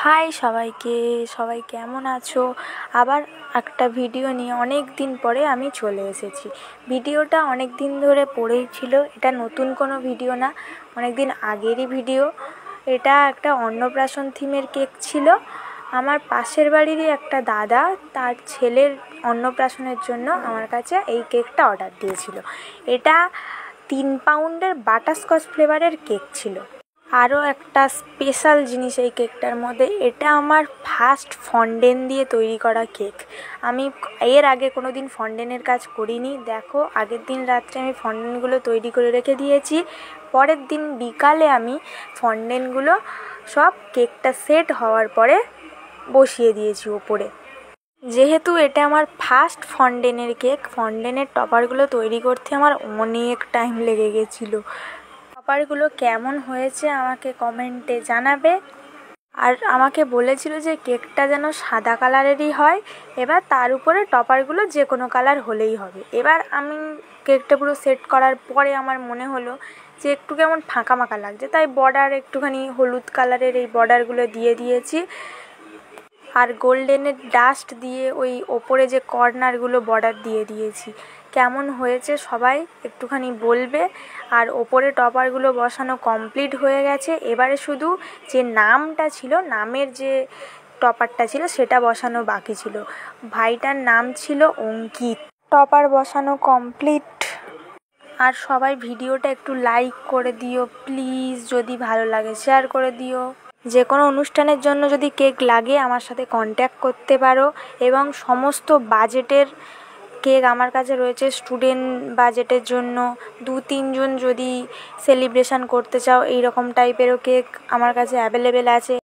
High সবাইকে, সবাই কেমন আছো? আবার একটা ভিডিও নিয়ে অনেক দিন পরে আমি চলে এসেছি। ভিডিওটা অনেক দিন ধরে পড়েই ছিল, এটা নতুন কোনো ভিডিও না, অনেক দিন আগেরই ভিডিও। এটা একটা অন্নপ্রাশন থিমের কেক ছিল। আমার পাশের বাড়িরই একটা দাদা তার ছেলের অন্নপ্রাশনের জন্য আমার কাছে এই কেকটা অর্ডার দিয়েছিল। এটা 3 পাউন্ডের বাটারস্কচ ফ্লেভারের কেক ছিল। আরও একটা স্পেশাল জিনিস এই কেকটার মধ্যে, এটা আমার ফার্স্ট ফন্ডেন্ট দিয়ে তৈরি করা কেক। আমি এর আগে কোনো দিন ফন্ডেন্টের কাজ করিনি। দেখো, আগের দিন রাত্রে আমি ফন্ডেন্টগুলো তৈরি করে রেখে দিয়েছি, পরের দিন বিকালে আমি ফন্ডেন্টগুলো সব কেকটা সেট হওয়ার পরে বসিয়ে দিয়েছি ওপরে। যেহেতু এটা আমার ফার্স্ট ফন্ডেন্টের কেক, ফন্ডেন্টের টপারগুলো তৈরি করতে আমার অনেক টাইম লেগে গেছিলো। টপারগুলো কেমন হয়েছে আমাকে কমেন্টে জানাবে। আর আমাকে বলেছিল যে কেকটা যেন সাদা কালারেরই হয়, এবার তার উপরে টপারগুলো যে কোনো কালার হলেই হবে। এবার আমি কেকটা পুরো সেট করার পরে আমার মনে হলো যে একটু কেমন ফাঁকা ফাঁকা লাগছে, তাই বর্ডার একটুখানি হলুদ কালারের এই বর্ডারগুলো দিয়ে দিয়েছি, আর গোল্ডেনের ডাস্ট দিয়ে ওই ওপরে যে কর্নারগুলো বর্ডার দিয়ে দিয়েছি। কেমন হয়েছে সবাই একটুখানি বলবে। আর ওপরে টপারগুলো বসানো কমপ্লিট হয়ে গেছে, এবারে শুধু যে নামটা ছিল, নামের যে টপারটা ছিল সেটা বসানো বাকি ছিল। ভাইটার নাম ছিল অঙ্কিত। টপার বসানো কমপ্লিট। আর সবাই ভিডিওটা একটু লাইক করে দিও প্লিজ, যদি ভালো লাগে শেয়ার করে দিও। যে কোনো অনুষ্ঠানের জন্য যদি কেক লাগে আমার সাথে কন্ট্যাক্ট করতে পারো, এবং সমস্ত বাজেটের কেক আমার কাছে রয়েছে। স্টুডেন্ট বাজেটের জন্য 2-3 জন যদি সেলিব্রেশন করতে চাও, এই রকম টাইপেরও কেক আমার কাছে অ্যাভেলেবেল আছে।